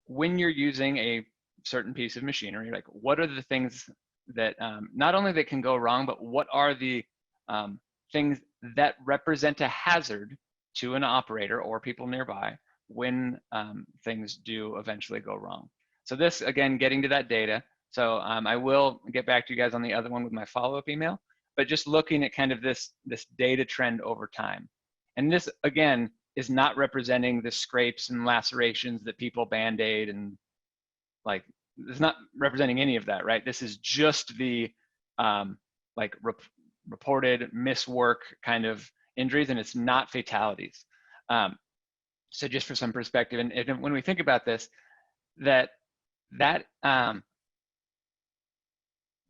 when you're using a certain piece of machinery, like what are the things that not only that can go wrong, but what are the things that represent a hazard to an operator or people nearby when things do eventually go wrong. So this, again, getting to that data. So I will get back to you guys on the other one with my follow-up email, but just looking at kind of this data trend over time. And this, again, is not representing the scrapes and lacerations that people Band-Aid and like, it's not representing any of that, right? This is just the like reported miswork kind of injuries, and it's not fatalities. So just for some perspective, and when we think about this, that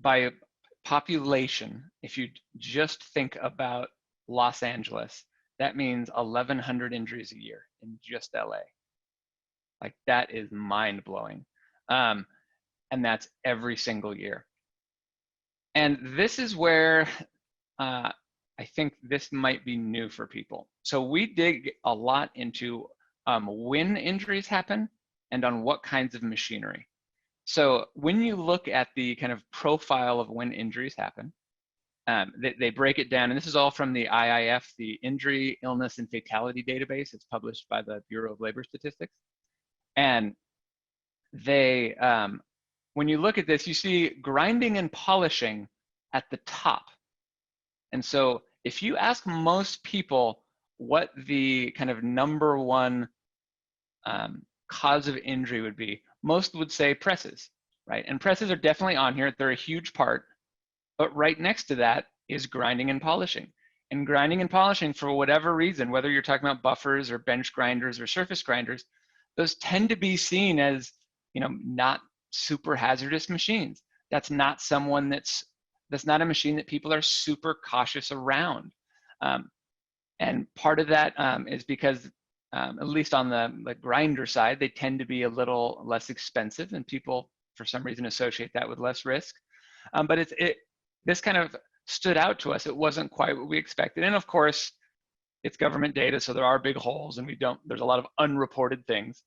by population, if you just think about Los Angeles, that means 1,100 injuries a year in just LA. Like, that is mind-blowing. And that's every single year. And this is where I think this might be new for people. So we dig a lot into when injuries happen and on what kinds of machinery. So when you look at the kind of profile of when injuries happen, they break it down, and this is all from the IIF, the Injury, Illness, and Fatality Database. It's published by the Bureau of Labor Statistics. And they, when you look at this, you see grinding and polishing at the top. And so if you ask most people what the kind of #1 cause of injury would be, most would say presses, right? And presses are definitely on here. They're a huge part. But right next to that is grinding and polishing. And grinding and polishing, for whatever reason, whether you're talking about buffers or bench grinders or surface grinders, those tend to be seen as, you know, not super hazardous machines. That's not someone that's not a machine that people are super cautious around. And part of that is because, at least on the grinder side, they tend to be a little less expensive, and people, for some reason, associate that with less risk. But this kind of stood out to us. It wasn't quite what we expected. And of course, it's government data, so there are big holes, and there's a lot of unreported things.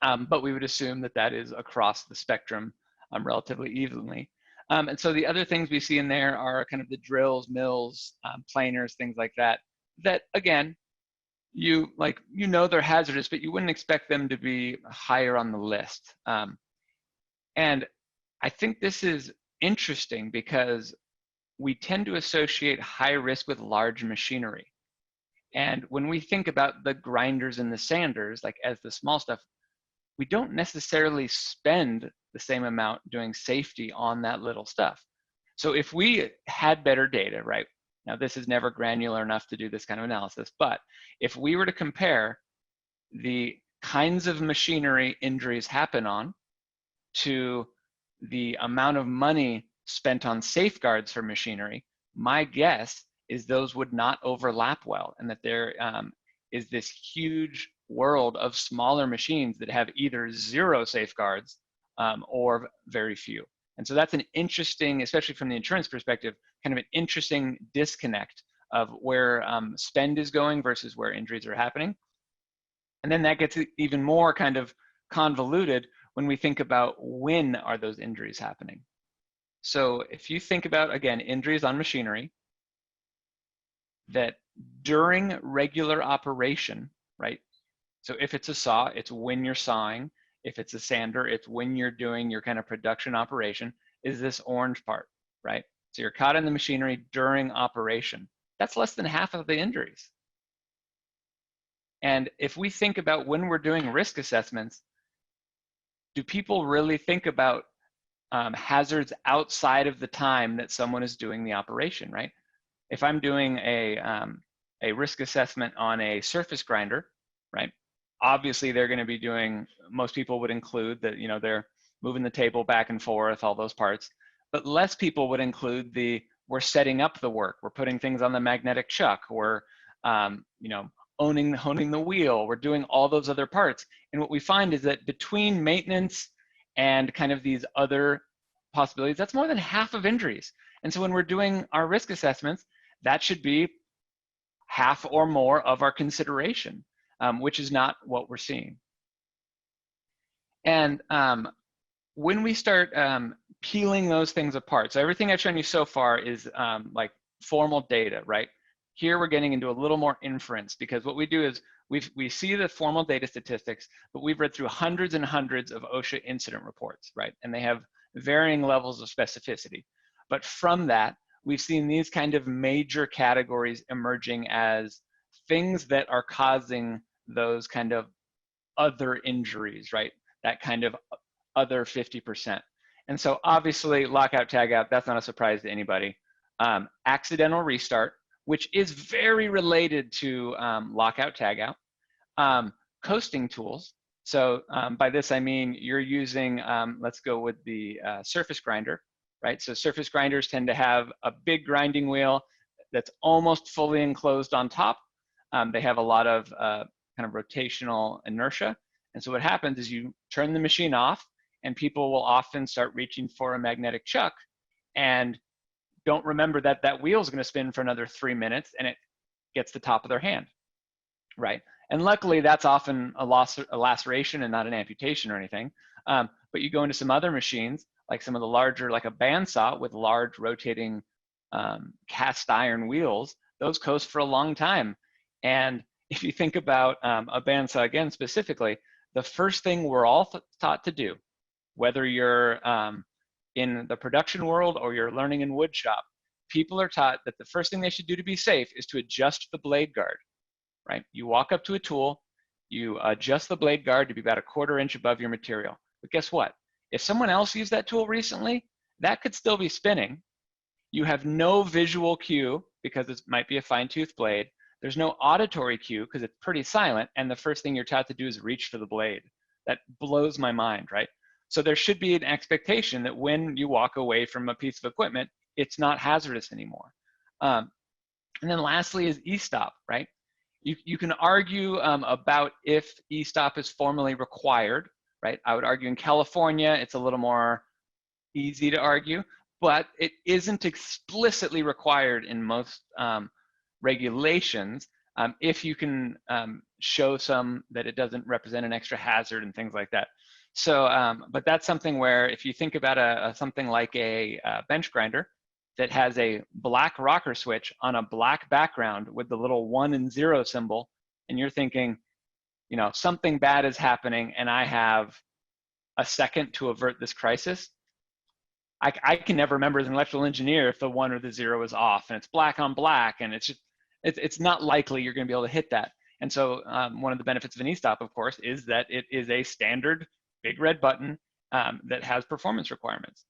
But we would assume that that is across the spectrum relatively evenly. And so the other things we see in there are kind of the drills, mills, planers, things like that, that again, you know they're hazardous, but you wouldn't expect them to be higher on the list. And I think this is interesting because we tend to associate high risk with large machinery. And when we think about the grinders and the sanders, like as the small stuff, we don't necessarily spend the same amount doing safety on that little stuff. So if we had better data, right? Now, this is never granular enough to do this kind of analysis, but if we were to compare the kinds of machinery injuries happen on to the amount of money spent on safeguards for machinery, my guess is those would not overlap well, and that there is this huge world of smaller machines that have either zero safeguards or very few. And so that's an interesting, especially from the insurance perspective, kind of an interesting disconnect of where spend is going versus where injuries are happening. And then that gets even more kind of convoluted when we think about when are those injuries happening. So if you think about, again, injuries on machinery, that during regular operation, right? So if it's a saw, it's when you're sawing. If it's a sander, it's when you're doing your kind of production operation, is this orange part, right? So you're caught in the machinery during operation. That's less than half of the injuries. And if we think about when we're doing risk assessments, do people really think about hazards outside of the time that someone is doing the operation, right? If I'm doing a risk assessment on a surface grinder, right? Obviously, they're going to be doing, most people would include that, you know, they're moving the table back and forth, all those parts. But less people would include we're setting up the work, we're putting things on the magnetic chuck, we're, you know, honing the wheel, we're doing all those other parts. And what we find is that between maintenance and kind of these other possibilities, that's more than half of injuries. And so when we're doing our risk assessments, that should be half or more of our consideration, which is not what we're seeing. And when we start peeling those things apart, so everything I've shown you so far is like formal data, right? Here we're getting into a little more inference, because what we do is we see the formal data statistics, but we've read through hundreds and hundreds of OSHA incident reports, right? And they have varying levels of specificity. But from that, we've seen these kind of major categories emerging as things that are causing those kind of other injuries, right? That kind of other 50%. And so obviously lockout, tagout, that's not a surprise to anybody. Accidental restart, which is very related to lockout, tagout. Coasting tools. So by this, I mean, you're using, let's go with the surface grinder, right? So surface grinders tend to have a big grinding wheel that's almost fully enclosed on top. They have a lot of kind of rotational inertia. And so what happens is you turn the machine off, and people will often start reaching for a magnetic chuck and don't remember that that wheel is going to spin for another 3 minutes, and it gets the top of their hand, right? And luckily, that's often a laceration and not an amputation or anything. But you go into some other machines, like some of the larger, like a bandsaw with large rotating cast iron wheels, those coast for a long time. And if you think about a bandsaw again specifically, the first thing we're all taught to do, whether you're in the production world or you're learning in wood shop, people are taught that the first thing they should do to be safe is to adjust the blade guard, right? You walk up to a tool, you adjust the blade guard to be about 1/4 inch above your material. But guess what? If someone else used that tool recently, that could still be spinning. You have no visual cue because it might be a fine-tooth blade. There's no auditory cue because it's pretty silent, and the first thing you're taught to do is reach for the blade. That blows my mind, right? So there should be an expectation that when you walk away from a piece of equipment, it's not hazardous anymore. And then lastly is e-stop, right? You can argue about if e-stop is formally required, right? I would argue in California, it's a little more easy to argue, but it isn't explicitly required in most regulations if you can show some that it doesn't represent an extra hazard and things like that. So, but that's something where if you think about something like a bench grinder that has a black rocker switch on a black background with the little 1 and 0 symbol, and you're thinking, you know, something bad is happening and I have a second to avert this crisis, I can never remember as an electrical engineer if the 1 or the 0 is off and it's black on black, and it's just, it's not likely you're going to be able to hit that. And so one of the benefits of an e-stop, of course, is that it is a standard big red button that has performance requirements.